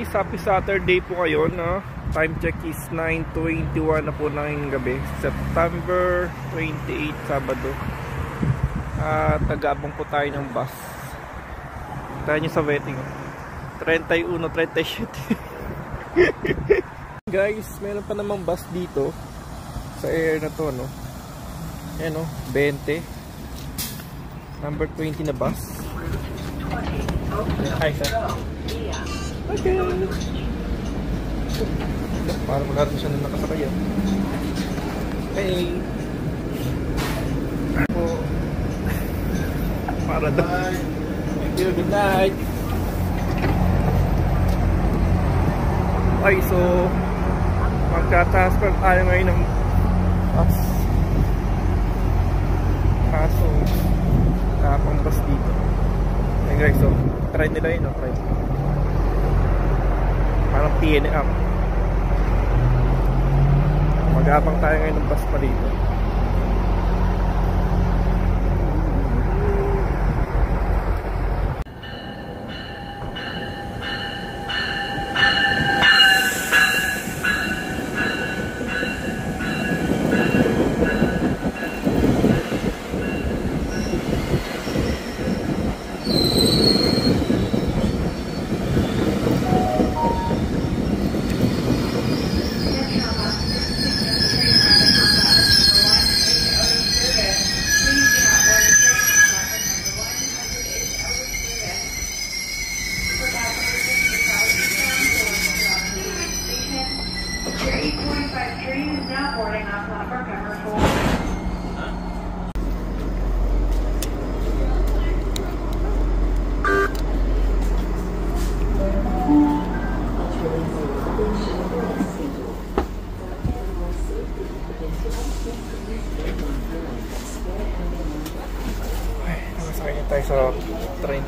Happy Saturday po kayo, no? Time check is 9:21 na po ng gabi. September 28, Sabado. Taga-abang po tayo ng bus. Tayo nyo sa waiting. 31, 37. Guys, meron pa namang bus dito sa area na to, no? Ayan, no? 20. Number 20 na bus. Hi, sir. Okay. Para magkakaroon siya na nakasakay. Hey. Para daw. Thank you. Good night. Okay, so magka-transfer tayo ngayon ng bus. Kaso pang bus dito. Hey guys, so try nila yun, no? Try. Parang PNM. Mag-abang tayo ngayon ng bus pa dito. Tayo sa train.